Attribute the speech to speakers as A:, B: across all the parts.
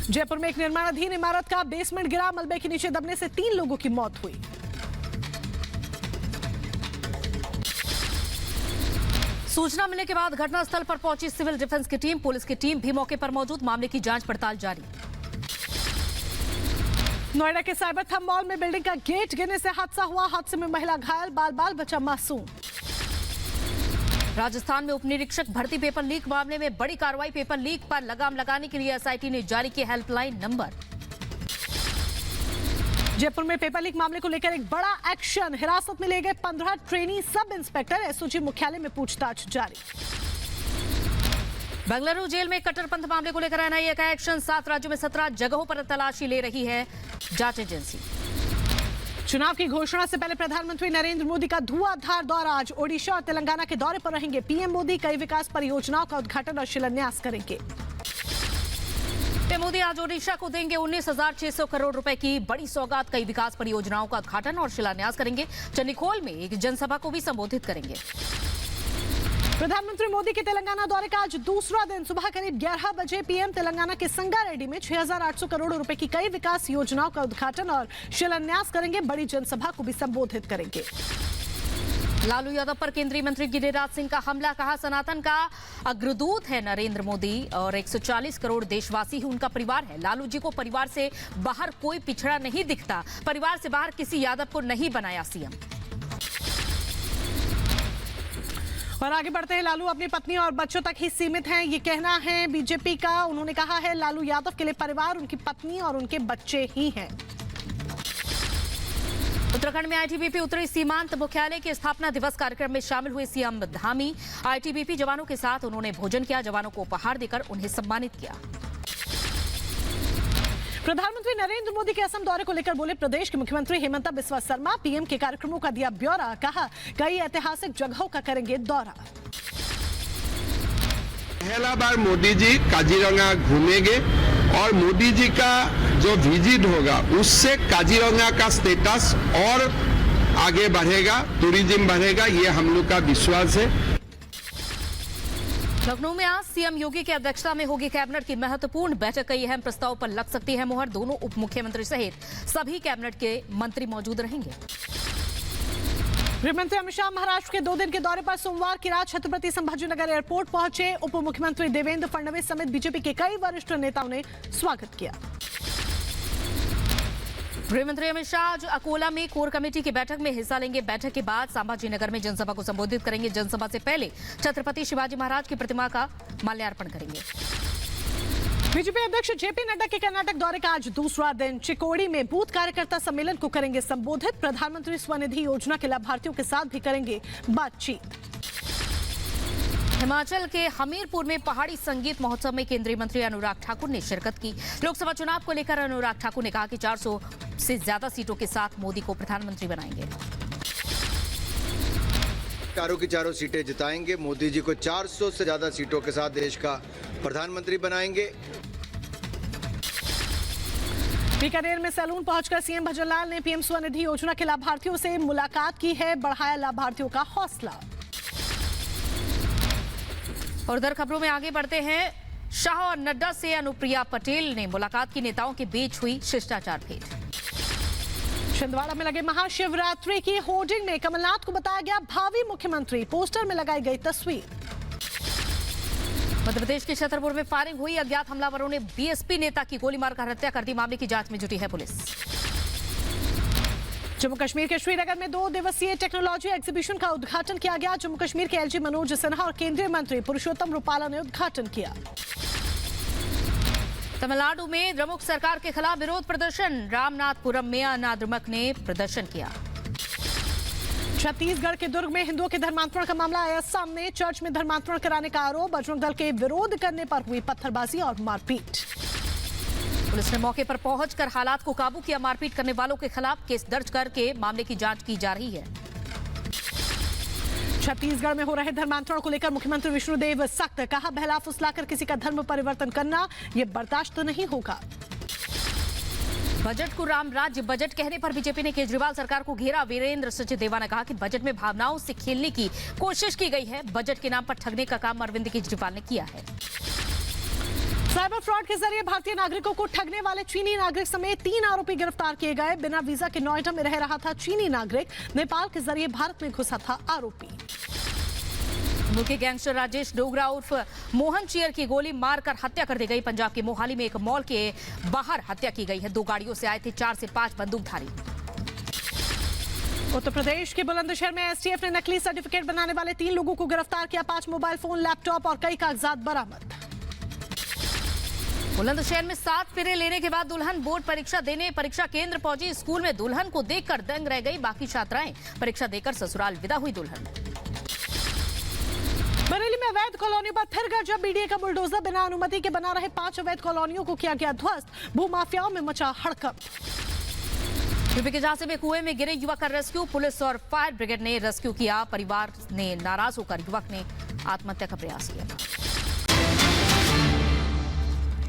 A: जयपुर में एक निर्माणाधीन इमारत का बेसमेंट गिरा, मलबे के नीचे दबने से 3 लोगों की मौत हुई।
B: सूचना मिलने के बाद घटनास्थल पर पहुंची सिविल डिफेंस की टीम, पुलिस की टीम भी मौके पर मौजूद, मामले की जांच पड़ताल जारी।
A: नोएडा के साइबर थम मॉल में बिल्डिंग का गेट गिरने से हादसा हुआ, हादसे में महिला घायल, बाल बाल बचा मासूम।
B: राजस्थान में उपनिरीक्षक भर्ती पेपर लीक मामले में बड़ी कार्रवाई, पेपर लीक पर लगाम लगाने के लिए एसआईटी ने जारी किया हेल्पलाइन नंबर।
A: जयपुर में पेपर लीक मामले को लेकर एक बड़ा एक्शन, हिरासत में ले गए 15 ट्रेनी सब इंस्पेक्टर, एसओजी मुख्यालय में पूछताछ जारी।
B: बेंगलुरु जेल में कट्टरपंथ मामले को लेकर एनआईए का एक्शन, 7 राज्यों में 17 जगहों पर तलाशी ले रही है जांच एजेंसी।
A: चुनाव की घोषणा से पहले प्रधानमंत्री नरेंद्र मोदी का धुआंधार दौरा, आज ओडिशा और तेलंगाना के दौरे पर रहेंगे पीएम मोदी, कई विकास परियोजनाओं का उद्घाटन और शिलान्यास करेंगे।
B: पीएम मोदी आज ओडिशा को देंगे 19,600 करोड़ रुपए की बड़ी सौगात, कई विकास परियोजनाओं का उद्घाटन और शिलान्यास करेंगे। चंडीखोल में एक जनसभा को भी संबोधित करेंगे।
A: प्रधानमंत्री मोदी के तेलंगाना दौरे का आज दूसरा दिन, सुबह करीब 11 बजे पीएम तेलंगाना के संगारेड्डी में 6,800 करोड़ रुपए की कई विकास योजनाओं का उद्घाटन और शिलान्यास करेंगे, बड़ी जनसभा को भी संबोधित करेंगे।
B: लालू यादव पर केंद्रीय मंत्री गिरिराज सिंह का हमला, कहा सनातन का अग्रदूत है नरेंद्र मोदी और 140 करोड़ देशवासी ही उनका परिवार है। लालू जी को परिवार से बाहर कोई पिछड़ा नहीं दिखता, परिवार से बाहर किसी यादव को नहीं बनाया सीएम।
A: और आगे बढ़ते हैं, लालू अपनी पत्नी और बच्चों तक ही सीमित हैं, ये कहना है बीजेपी का। उन्होंने कहा है लालू यादव के लिए परिवार उनकी पत्नी और उनके बच्चे ही हैं।
B: उत्तराखंड में आईटीबीपी उत्तरी सीमांत मुख्यालय के स्थापना दिवस कार्यक्रम में शामिल हुए सीएम धामी, आईटीबीपी जवानों के साथ उन्होंने भोजन किया, जवानों को उपहार देकर उन्हें सम्मानित किया।
A: प्रधानमंत्री नरेंद्र मोदी के असम दौरे को लेकर बोले प्रदेश के मुख्यमंत्री हेमंत बिस्वा शर्मा, पीएम के कार्यक्रमों का दिया ब्यौरा, कहा कई ऐतिहासिक जगहों का करेंगे दौरा।
C: पहला बार मोदी जी काजीरंगा घूमेंगे और मोदी जी का जो विजिट होगा उससे काजीरंगा का स्टेटस और आगे बढ़ेगा, टूरिज्म बढ़ेगा, ये हम लोग का विश्वास है।
B: लखनऊ में आज सीएम योगी की अध्यक्षता में होगी कैबिनेट की महत्वपूर्ण बैठक, कई अहम प्रस्ताव पर लग सकती है मुहर, दोनों उप मुख्यमंत्री सहित सभी कैबिनेट के मंत्री मौजूद रहेंगे।
A: गृहमंत्री अमित शाह महाराष्ट्र के 2 दिन के दौरे पर सोमवार की रात छत्रपति संभाजीनगर एयरपोर्ट पहुंचे, उप मुख्यमंत्री देवेंद्र फडणवीस समेत बीजेपी के कई वरिष्ठ नेताओं ने स्वागत किया।
B: गृहमंत्री अमित शाह आज अकोला में कोर कमेटी की बैठक में हिस्सा लेंगे, बैठक के बाद संभाजीनगर में जनसभा को संबोधित करेंगे, जनसभा से पहले छत्रपति शिवाजी महाराज की प्रतिमा का माल्यार्पण करेंगे।
A: बीजेपी अध्यक्ष जेपी नड्डा के कर्नाटक दौरे का आज दूसरा दिन, चिकोड़ी में बूथ कार्यकर्ता सम्मेलन को करेंगे संबोधित, प्रधानमंत्री स्वनिधि योजना के लाभार्थियों के साथ भी करेंगे बातचीत।
B: हिमाचल के हमीरपुर में पहाड़ी संगीत महोत्सव में केंद्रीय मंत्री अनुराग ठाकुर ने शिरकत की। लोकसभा चुनाव को लेकर अनुराग ठाकुर ने कहा कि 400 से ज्यादा सीटों के साथ मोदी को प्रधानमंत्री बनाएंगे।
D: चारों की चारों सीटें जिताएंगे, मोदी जी को 400 से ज्यादा सीटों के साथ देश का प्रधानमंत्री बनाएंगे।
A: बीकानेर में सैलून पहुंचकर सीएम भजनलाल ने पीएम स्वनिधि योजना के लाभार्थियों से मुलाकात की है, बढ़ाया लाभार्थियों का हौसला।
B: और उधर खबरों में आगे बढ़ते हैं, शाह और नड्डा से अनुप्रिया पटेल ने मुलाकात की, नेताओं के बीच हुई शिष्टाचार भेंट।
A: छिंदवाड़ा में लगे महाशिवरात्रि की होर्डिंग में कमलनाथ को बताया गया भावी मुख्यमंत्री, पोस्टर में लगाई गई तस्वीर। मध्य प्रदेश के छतरपुर में फायरिंग हुई, अज्ञात हमलावरों ने बीएसपी नेता की गोली मारकर हत्या कर दी, मामले की जांच में जुटी है पुलिस। जम्मू कश्मीर के श्रीनगर में 2 दिवसीय टेक्नोलॉजी एग्जीबिशन का उद्घाटन किया गया, जम्मू कश्मीर के एलजी मनोज सिन्हा और केंद्रीय मंत्री पुरुषोत्तम रुपाला ने उद्घाटन किया।
B: तमिलनाडु में द्रमुक सरकार के खिलाफ विरोध प्रदर्शन, रामनाथपुरम में अनाद्रमक ने प्रदर्शन किया।
A: छत्तीसगढ़ के दुर्ग में हिंदुओं के धर्मांतरण का मामला आया सामने, चर्च में धर्मांतरण कराने का आरोप, बजरंग दल के विरोध करने पर हुई पत्थरबाजी और मारपीट।
B: पुलिस ने मौके पर पहुंचकर हालात को काबू किया, मारपीट करने वालों के खिलाफ केस दर्ज करके मामले की जांच की जा रही है।
A: छत्तीसगढ़ में हो रहे धर्मांतरण को लेकर मुख्यमंत्री विष्णुदेव सख्त, कहा बहला फुसलाकर किसी का धर्म परिवर्तन करना ये बर्दाश्त नहीं होगा।
B: बजट को राम राज्य बजट कहने पर बीजेपी ने केजरीवाल सरकार को घेरा, वीरेंद्र सचदेवा ने कहा कि बजट में भावनाओं से खेलने की कोशिश की गई है, बजट के नाम पर ठगने का काम अरविंद केजरीवाल ने किया है।
A: साइबर फ्रॉड के जरिए भारतीय नागरिकों को ठगने वाले चीनी नागरिक समेत 3 आरोपी गिरफ्तार किए गए। बिना वीजा के नोएडा में रह रहा था चीनी नागरिक, नेपाल के जरिए भारत में घुसा था आरोपी।
B: मुख्य गैंगस्टर राजेश डोगरा उर्फ मोहन चियर की गोली मारकर हत्या कर दी गई। पंजाब के मोहाली में एक मॉल के बाहर हत्या की गई है। 2 गाड़ियों से आए थे 4 से 5 बंदूकधारी।
A: उत्तर प्रदेश के बुलंदशहर में एसटीएफ ने नकली सर्टिफिकेट बनाने वाले 3 लोगों को गिरफ्तार किया। 5 मोबाइल फोन, लैपटॉप और कई कागजात बरामद।
B: बुलंदशहर में 7 फेरे लेने के बाद दुल्हन बोर्ड परीक्षा देने परीक्षा केंद्र पहुंची। स्कूल में दुल्हन को देखकर दंग रह गई बाकी छात्राएं। परीक्षा देकर ससुराल विदा हुई दुल्हन।
A: बरेली में अवैध कॉलोनी पर फिर गरजा। बीडीए का बुलडोजर बिना अनुमति के बना रहे 5 अवैध कॉलोनियों को किया गया ध्वस्त। भूमाफियाओं में मचा हड़कंप। यूपी के झांसी में कुएं में गिरे युवक का रेस्क्यू। पुलिस और फायर ब्रिगेड ने रेस्क्यू किया। परिवार ने नाराज होकर युवक ने आत्महत्या का प्रयास किया।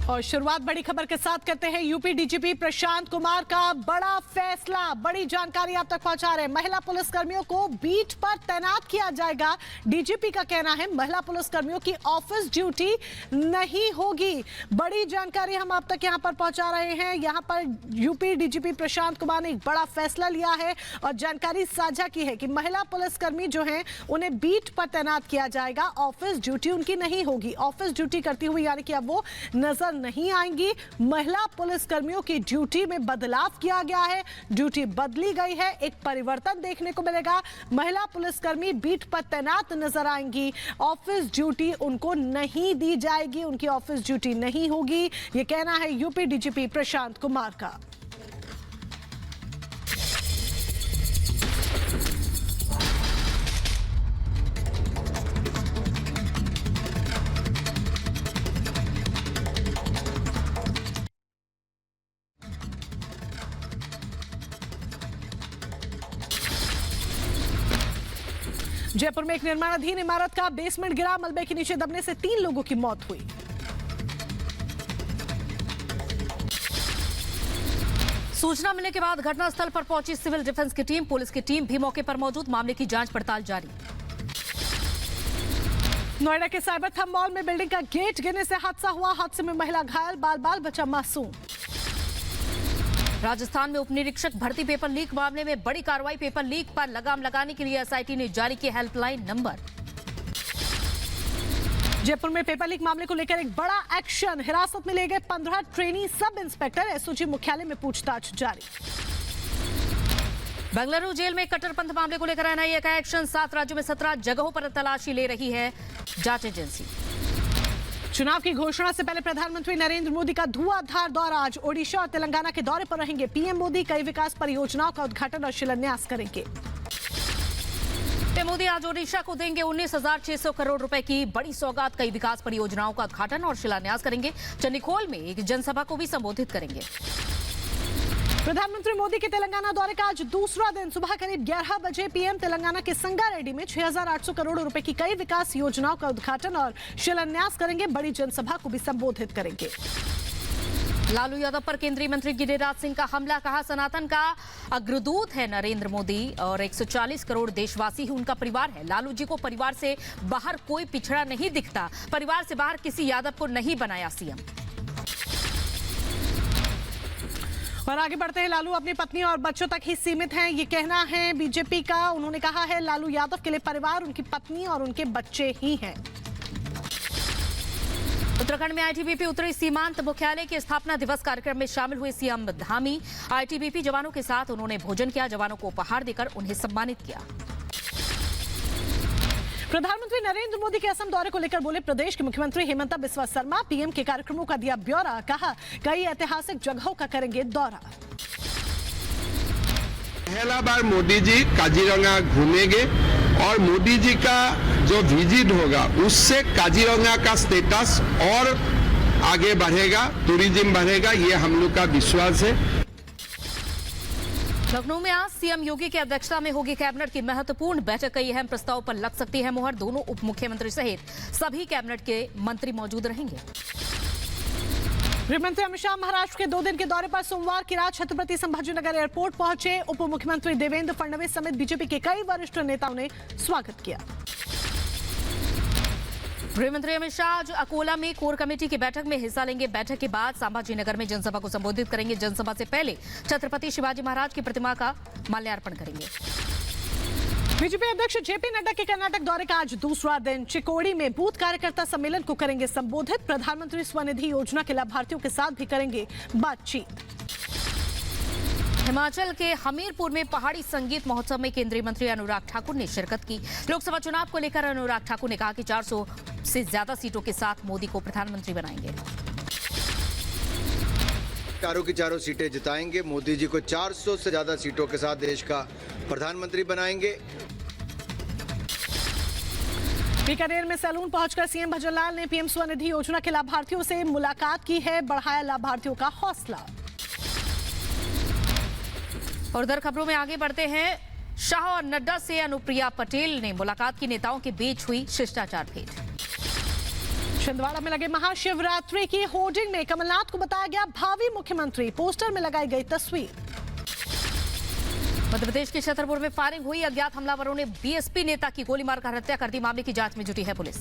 A: और शुरुआत बड़ी खबर के साथ करते हैं। यूपी डीजीपी प्रशांत कुमार का बड़ा फैसला, बड़ी जानकारी आप तक पहुंचा रहे हैं। महिला पुलिसकर्मियों को बीट पर तैनात किया जाएगा। डीजीपी का कहना है महिला पुलिसकर्मियों की ऑफिस ड्यूटी नहीं होगी। बड़ी जानकारी हम आप तक यहां पर पहुंचा रहे हैं। यहां पर यूपी डीजीपी प्रशांत कुमार ने एक बड़ा फैसला लिया है और जानकारी साझा की है कि महिला पुलिसकर्मी जो हैं उन्हें बीट पर तैनात किया जाएगा। ऑफिस ड्यूटी उनकी नहीं होगी। ऑफिस ड्यूटी करती हुई यानी कि अब वो नजर नहीं आएंगी। महिला पुलिसकर्मियों की ड्यूटी में बदलाव किया गया है। ड्यूटी बदली गई है। एक परिवर्तन देखने को मिलेगा। महिला पुलिसकर्मी बीट पर तैनात नजर आएंगी। ऑफिस ड्यूटी उनको नहीं दी जाएगी। उनकी ऑफिस ड्यूटी नहीं होगी। यह कहना है यूपी डीजीपी प्रशांत कुमार का। जयपुर में एक निर्माणाधीन इमारत का बेसमेंट गिरा। मलबे के नीचे दबने से 3 लोगों की मौत हुई।
B: सूचना मिलने के बाद घटनास्थल पर पहुंची सिविल डिफेंस की टीम। पुलिस की टीम भी मौके पर मौजूद। मामले की जांच पड़ताल जारी।
A: नोएडा के साइबर थम मॉल में बिल्डिंग का गेट गिरने से हादसा हुआ। हादसे में महिला घायल, बाल बाल बचा मासूम।
B: राजस्थान में उपनिरीक्षक भर्ती पेपर लीक मामले में बड़ी कार्रवाई। पेपर लीक पर लगाम लगाने के लिए एसआईटी ने जारी किया हेल्पलाइन नंबर।
A: जयपुर में पेपर लीक मामले को लेकर एक बड़ा एक्शन। हिरासत में ले गए 15 ट्रेनी सब इंस्पेक्टर। एसओजी मुख्यालय में पूछताछ जारी।
B: बेंगलुरु जेल में कट्टरपंथ मामले को लेकर एनआईए का एक्शन। 7 राज्यों में 17 जगहों पर तलाशी ले रही है जांच एजेंसी।
A: चुनाव की घोषणा से पहले प्रधानमंत्री नरेंद्र मोदी का धुआंधार दौरा। आज ओडिशा और तेलंगाना के दौरे पर रहेंगे पीएम मोदी। कई विकास परियोजनाओं का उद्घाटन और शिलान्यास करेंगे।
B: पीएम मोदी आज ओडिशा को देंगे 19,600 करोड़ रुपए की बड़ी सौगात। कई विकास परियोजनाओं का उद्घाटन और शिलान्यास करेंगे। चंडीखोल में एक जनसभा को भी संबोधित करेंगे।
A: प्रधानमंत्री मोदी के तेलंगाना दौरे का आज दूसरा दिन। सुबह करीब 11 बजे पीएम तेलंगाना के संगारेड्डी में 6,800 करोड़ रुपए की कई विकास योजनाओं का उद्घाटन और शिलान्यास करेंगे। बड़ी जनसभा को भी संबोधित करेंगे।
B: लालू यादव पर केंद्रीय मंत्री गिरिराज सिंह का हमला। कहा सनातन का अग्रदूत है नरेंद्र मोदी और 140 करोड़ देशवासी ही उनका परिवार है। लालू जी को परिवार से बाहर कोई पिछड़ा नहीं दिखता। परिवार से बाहर किसी यादव को नहीं बनाया सीएम।
A: और आगे बढ़ते हैं। लालू अपनी पत्नी और बच्चों तक ही सीमित हैं, ये कहना है बीजेपी का। उन्होंने कहा है लालू यादव के लिए परिवार उनकी पत्नी और उनके बच्चे ही हैं।
B: उत्तराखंड में आईटीबीपी उत्तरी सीमांत मुख्यालय के स्थापना दिवस कार्यक्रम में शामिल हुए सीएम धामी। आईटीबीपी जवानों के साथ उन्होंने भोजन किया। जवानों को उपहार देकर उन्हें सम्मानित किया।
A: प्रधानमंत्री नरेंद्र मोदी के असम दौरे को लेकर बोले प्रदेश के मुख्यमंत्री हेमंत बिस्वा शर्मा। पीएम के कार्यक्रमों का दिया ब्यौरा। कहा कई ऐतिहासिक जगहों का करेंगे दौरा।
C: पहला बार मोदी जी काजीरंगा घूमेंगे और मोदी जी का जो विजिट होगा उससे काजीरंगा का स्टेटस और आगे बढ़ेगा, टूरिज्म बढ़ेगा, ये हम लोग का विश्वास है।
B: लखनऊ में आज सीएम योगी की अध्यक्षता में होगी कैबिनेट की महत्वपूर्ण बैठक। कई अहम प्रस्ताव पर लग सकती है मुहर। दोनों उप मुख्यमंत्री सहित सभी कैबिनेट के मंत्री मौजूद रहेंगे।
A: गृहमंत्री अमित शाह महाराष्ट्र के 2 दिन के दौरे पर सोमवार की रात छत्रपति संभाजीनगर एयरपोर्ट पहुंचे। उप मुख्यमंत्री देवेंद्र फडणवीस समेत बीजेपी के कई वरिष्ठ नेताओं ने स्वागत किया।
B: गृह मंत्री अमित शाह आज अकोला में कोर कमेटी की बैठक में हिस्सा लेंगे। बैठक के बाद संभाजी नगर में जनसभा को संबोधित करेंगे। जनसभा से पहले छत्रपति शिवाजी महाराज की प्रतिमा का माल्यार्पण करेंगे।
A: बीजेपी अध्यक्ष जेपी नड्डा के कर्नाटक दौरे का आज दूसरा दिन। चिकोड़ी में बूथ कार्यकर्ता सम्मेलन को करेंगे संबोधित। प्रधानमंत्री स्वनिधि योजना के लाभार्थियों के साथ भी करेंगे बातचीत।
B: हिमाचल के हमीरपुर में पहाड़ी संगीत महोत्सव में केंद्रीय मंत्री अनुराग ठाकुर ने शिरकत की। लोकसभा चुनाव को लेकर अनुराग ठाकुर ने कहा कि 400 से ज्यादा सीटों के साथ मोदी को प्रधानमंत्री बनाएंगे।
D: चारों की चारों सीटें जिताएंगे, मोदी जी को 400 से ज्यादा सीटों के साथ देश का प्रधानमंत्री बनाएंगे।
A: बीकानेर में सैलून पहुंचकर सीएम भजनलाल ने पीएम स्वनिधि योजना के लाभार्थियों से मुलाकात की है। बढ़ाया लाभार्थियों का हौसला।
B: और उधर खबरों में आगे बढ़ते हैं। शाह और नड्डा से अनुप्रिया पटेल ने मुलाकात की। नेताओं के बीच हुई शिष्टाचार भेंट।
A: छिंदवाड़ा में लगे महाशिवरात्रि की होर्डिंग में कमलनाथ को बताया गया भावी मुख्यमंत्री। पोस्टर में लगाई गई तस्वीर।
B: मध्य प्रदेश के छतरपुर में फायरिंग हुई। अज्ञात हमलावरों ने बीएसपी नेता की गोली मारकर हत्या कर दी। मामले की जांच में जुटी है पुलिस।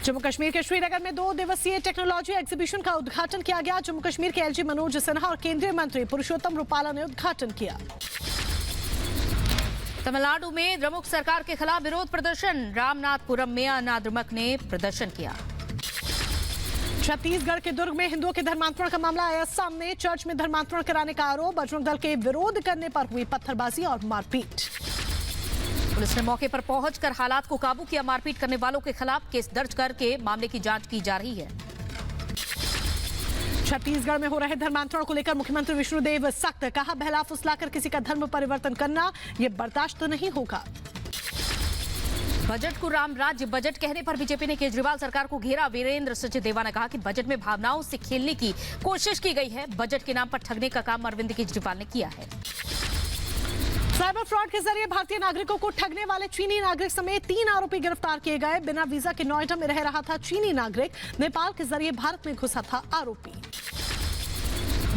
A: जम्मू कश्मीर के श्रीनगर में 2 दिवसीय टेक्नोलॉजी एग्जीबिशन का उद्घाटन किया गया। जम्मू कश्मीर के एलजी मनोज सिन्हा और केंद्रीय मंत्री पुरुषोत्तम रुपाला ने उद्घाटन किया।
B: तमिलनाडु में द्रमुक सरकार के खिलाफ विरोध प्रदर्शन। रामनाथपुरम में अनाद्रमक ने प्रदर्शन किया।
A: छत्तीसगढ़ के दुर्ग में हिंदुओं के धर्मांतरण का मामला आया सामने। चर्च में धर्मांतरण कराने का आरोप। बजरंग दल के विरोध करने पर हुई पत्थरबाजी और मारपीट।
B: पुलिस ने मौके पर पहुंचकर हालात को काबू किया। मारपीट करने वालों के खिलाफ केस दर्ज करके मामले की जांच की जा रही है।
A: छत्तीसगढ़ में हो रहे धर्मांतरण को लेकर मुख्यमंत्री विष्णुदेव सख्त। कहा, बहला फुसलाकर किसी का धर्म परिवर्तन करना ये बर्दाश्त नहीं होगा।
B: बजट को राम राज्य बजट कहने पर बीजेपी ने केजरीवाल सरकार को घेरा। वीरेंद्र सचदेवा ने कहा कि बजट में भावनाओं से खेलने की कोशिश की गई है। बजट के नाम पर ठगने का काम अरविंद केजरीवाल ने किया है।
A: साइबर फ्रॉड के जरिए भारतीय नागरिकों को ठगने वाले चीनी नागरिक समेत 3 आरोपी गिरफ्तार किए गए। बिना वीजा के नोएडा में रह रहा था चीनी नागरिक। नेपाल के जरिए भारत में घुसा था आरोपी।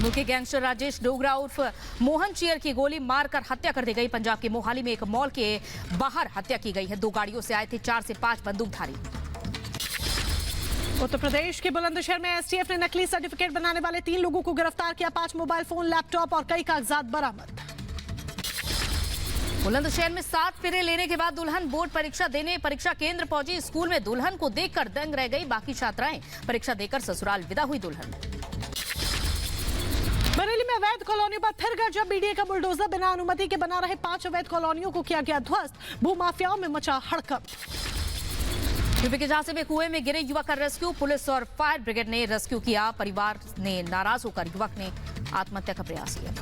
B: मुख्य गैंगस्टर राजेश डोगरा उर्फ मोहन चियर की गोली मारकर हत्या कर दी गई। पंजाब के मोहाली में एक मॉल के बाहर हत्या की गई है। 2 गाड़ियों से आए थे 4 से 5 बंदूकधारी।
A: उत्तर प्रदेश के बुलंदशहर में एसटीएफ ने नकली सर्टिफिकेट बनाने वाले 3 लोगों को गिरफ्तार किया। 5 मोबाइल फोन, लैपटॉप और कई कागजात बरामद।
B: बुलंदशहर में 7 फेरे लेने के बाद दुल्हन बोर्ड परीक्षा देने परीक्षा केंद्र पहुंची। स्कूल में दुल्हन को देखकर दंग रह गई बाकी छात्राएं। परीक्षा देकर ससुराल विदा हुई दुल्हन।
A: बरेली में अवैध कॉलोनियों पर फिर गरजा। बीडीए का बुलडोजर बिना अनुमति के बना रहे 5 अवैध कॉलोनियों को किया गया ध्वस्त। भूमाफियाओं में मचा हड़कंप।
B: यूपी के झांसी में कुएं में गिरे युवक का रेस्क्यू। पुलिस और फायर ब्रिगेड ने रेस्क्यू किया। परिवार ने नाराज होकर युवक ने आत्महत्या का प्रयास किया।